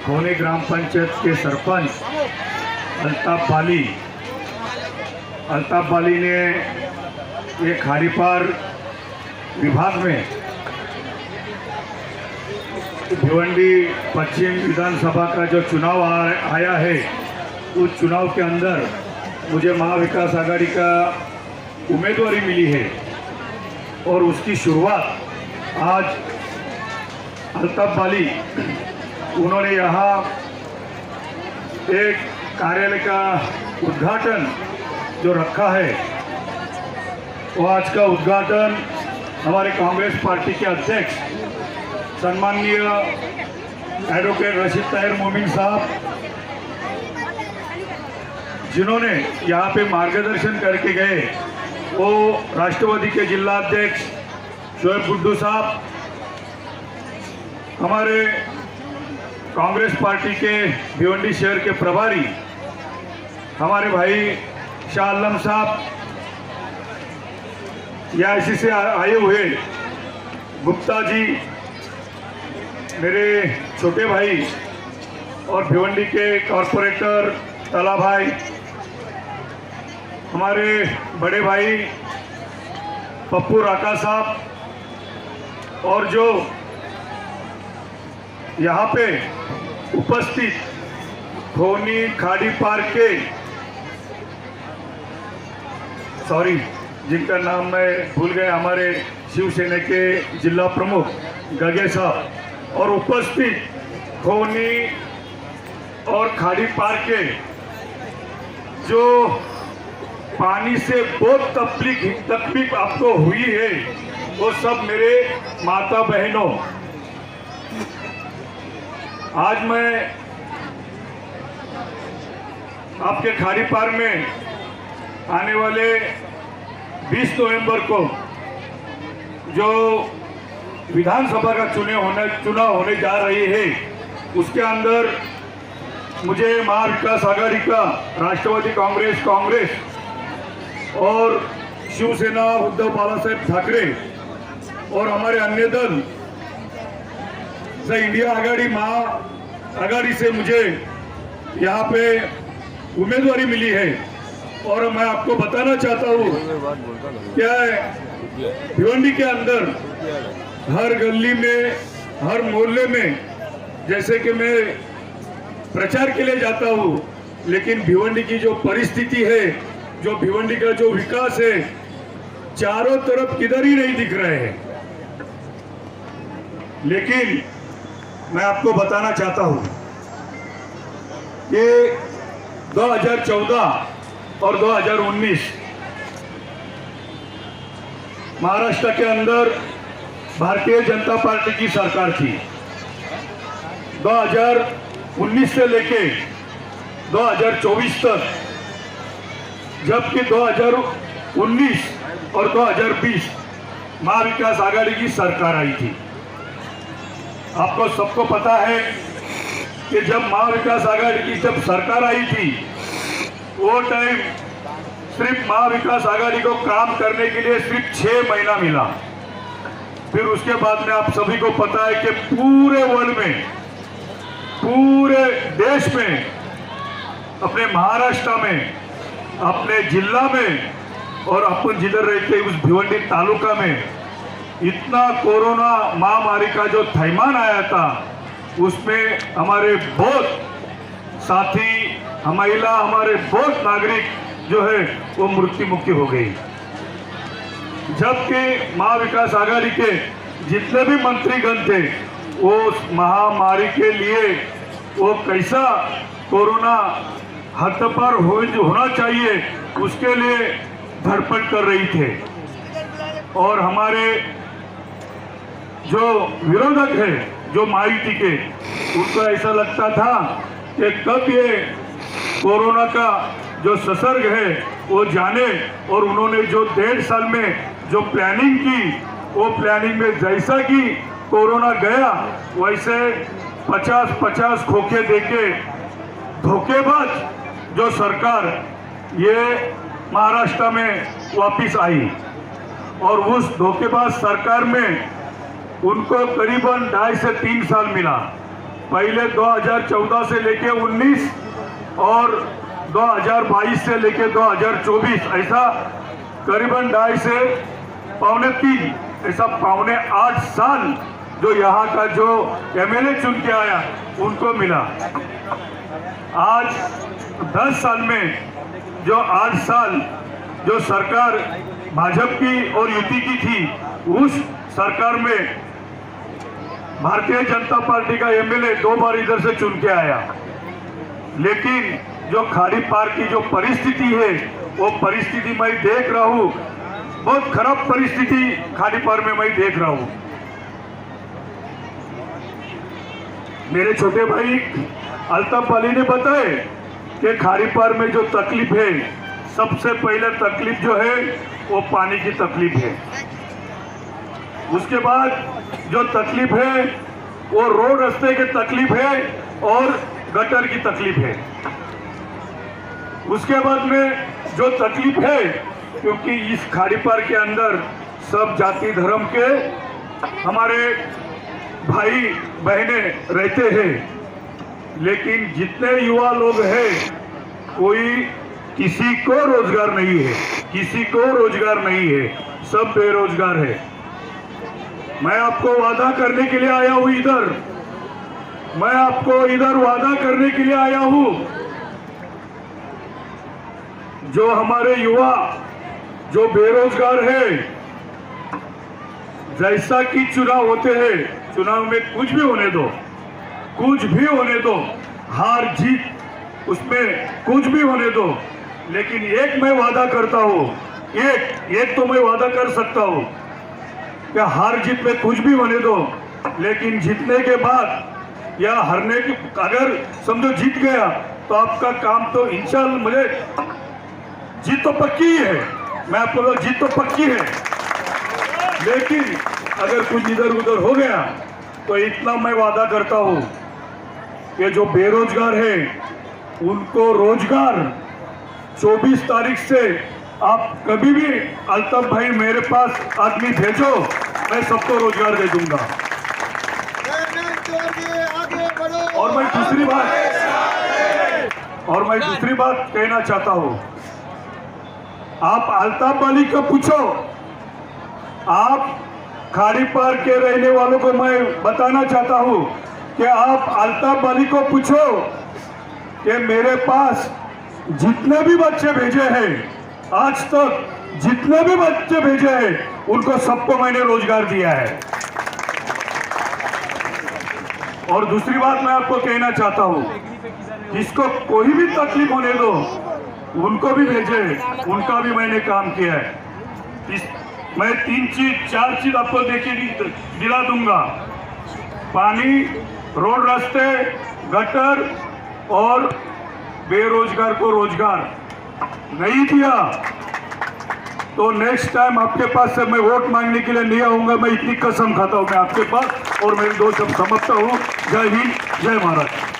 खोने ग्राम पंचायत के सरपंच अल्ताफ बाली ने ये खारीपार विभाग में भिवंडी पश्चिम विधानसभा का जो चुनाव आया है, उस चुनाव के अंदर मुझे महाविकास आघाड़ी का उम्मीदवारी मिली है और उसकी शुरुआत आज अल्ताफ बाली उन्होंने यहाँ एक कार्यालय का उद्घाटन जो रखा है, वो आज का उद्घाटन हमारे कांग्रेस पार्टी के अध्यक्ष सम्माननीय एडवोकेट रशीद ताहिर मोमिन साहब, जिन्होंने यहाँ पे मार्गदर्शन करके गए, वो राष्ट्रवादी के जिला अध्यक्ष शोएब गुड्डू साहब, हमारे कांग्रेस पार्टी के भिवंडी शहर के प्रभारी हमारे भाई शाह आलम साहब, या इसी से आए हुए गुप्ता जी, मेरे छोटे भाई, और भिवंडी के कॉरपोरेटर तला भाई, हमारे बड़े भाई पप्पू राका साहब, और जो यहाँ पे उपस्थित खोनी खाड़ी पार्क के जिनका नाम मैं भूल गया, हमारे शिवसेना के जिला प्रमुख गगे साहब, और उपस्थित खोनी और खाड़ी पार्क के जो पानी से बहुत तकलीफ आपको हुई है, वो सब मेरे माता बहनों, आज मैं आपके खाड़ी पार्क में आने वाले 20 नवंबर को जो विधानसभा का चुनाव होने जा रही है, उसके अंदर मुझे महाविकास आघाड़ी का राष्ट्रवादी कांग्रेस और शिवसेना उद्धव बालासाहेब ठाकरे और हमारे अन्य दल से इंडिया आघाड़ी से मुझे यहाँ पे उम्मीदवारी मिली है। और मैं आपको बताना चाहता हूँ क्या है, भिवंडी के अंदर हर गली में, हर मोहल्ले में, जैसे कि मैं प्रचार के लिए जाता हूँ, लेकिन भिवंडी की जो परिस्थिति है, जो भिवंडी का जो विकास है, चारों तरफ किधर ही नहीं दिख रहे हैं। लेकिन मैं आपको बताना चाहता हूँ कि 2014 और 2019 महाराष्ट्र के अंदर भारतीय जनता पार्टी की सरकार थी। 2019 से लेके 2024 तक, जबकि 2019 और 2020 महाविकास आघाड़ी की सरकार आई थी। आपको सबको पता है कि जब महाविकास आघाड़ी की जब सरकार आई थी, वो टाइम सिर्फ महाविकास आघाड़ी को काम करने के लिए सिर्फ 6 महीना मिला। फिर उसके बाद में आप सभी को पता है कि पूरे वर्ल्ड में, पूरे देश में, अपने महाराष्ट्र में, अपने जिला में और अपन जिधर रहते उस भिवंडी तालुका में इतना कोरोना महामारी का जो थैमान आया था, उसमें हमारे बहुत साथी, महिला, हमारे बहुत नागरिक जो है वो मृत्यु मुक्ति हो गई। जबकि महाविकास आघाड़ी के जितने भी मंत्रीगण थे, वो महामारी के लिए वो कैसा कोरोना हद-पार होना चाहिए, उसके लिए धड़पड़ कर रही थे। और हमारे जो विरोधक है, जो माइती के, उनको ऐसा लगता था कि कब ये कोरोना का जो संसर्ग है वो जाने, और उन्होंने जो 1.5 साल में जो प्लानिंग की, वो प्लानिंग में जैसा कि कोरोना गया, वैसे 50-50 खोखे देके धोखेबाज जो सरकार ये महाराष्ट्र में वापिस आई, और उस धोखेबाज सरकार में उनको करीबन 2.5 से 3 साल मिला। पहले 2014 से लेके 19 और 2022 से लेके 2024 ऐसा करीबन 2.5 से 2.25 ऐसा 7.5 साल जो यहाँ का जो एमएलए चुन के आया उनको मिला। आज 10 साल में जो 8 साल जो सरकार भाजपा की और यूपी की थी, उस सरकार में भारतीय जनता पार्टी का एमएलए 2 बार इधर से चुन के आया। लेकिन जो खाड़ी पार की जो परिस्थिति है वो परिस्थिति मैं देख रहा हूँ, बहुत खराब परिस्थिति खाड़ी पार में मैं देख रहा हूँ। मेरे छोटे भाई अल्ताफ अली ने बताए कि खाड़ी पार में जो तकलीफ है, सबसे पहले तकलीफ जो है वो पानी की तकलीफ है। उसके बाद जो तकलीफ है वो रोड रास्ते की तकलीफ है और गटर की तकलीफ है। उसके बाद में जो तकलीफ है, क्योंकि इस खाड़ी पार के अंदर सब जाति धर्म के हमारे भाई बहने रहते हैं, लेकिन जितने युवा लोग हैं कोई किसी को रोजगार नहीं है, किसी को रोजगार नहीं है, सब बेरोजगार है। मैं आपको वादा करने के लिए आया हूँ इधर, मैं आपको इधर वादा करने के लिए आया हूँ, जो हमारे युवा जो बेरोजगार है, जैसा कि चुनाव होते हैं, चुनाव में कुछ भी होने दो, कुछ भी होने दो, हार जीत उसमें कुछ भी होने दो, लेकिन एक मैं वादा करता हूँ, एक तो मैं वादा कर सकता हूँ कि हार जीत में कुछ भी होने दो, लेकिन जीतने के बाद या हारने की अगर समझो जीत गया तो आपका काम तो इंशाल्लाह, मुझे जीत तो पक्की ही है, मैं आपको बोला जीत तो पक्की है, लेकिन अगर कुछ इधर उधर हो गया तो इतना मैं वादा करता हूँ कि जो बेरोजगार है उनको रोजगार 24 तारीख से आप कभी भी अल्ताफ भाई मेरे पास आदमी भेजो, मैं सबको रोजगार दे दूंगा। और मैं दूसरी बात कहना चाहता हूँ, आप अल्ताफ अली को पूछो, आप खाड़ी पार के रहने वालों को मैं बताना चाहता हूँ कि आप अल्ताफ अली को पूछो कि मेरे पास जितने भी बच्चे भेजे हैं, आज तक जितने भी बच्चे भेजे हैं, उनको सबको मैंने रोजगार दिया है। और दूसरी बात मैं आपको कहना चाहता हूँ, जिसको कोई भी तकलीफ होने दो उनको भी भेजे, उनका भी मैंने काम किया है। मैं 4 चीज आपको देके दिला दूंगा, पानी, रोड रास्ते, गटर और बेरोजगार को रोजगार। नहीं दिया तो नेक्स्ट टाइम आपके पास से मैं वोट मांगने के लिए नहीं आऊंगा, मैं इतनी कसम खाता हूं मैं आपके पास। और मेरे दोस्त समझता हूं। जय हिंद, जय महाराष्ट्र।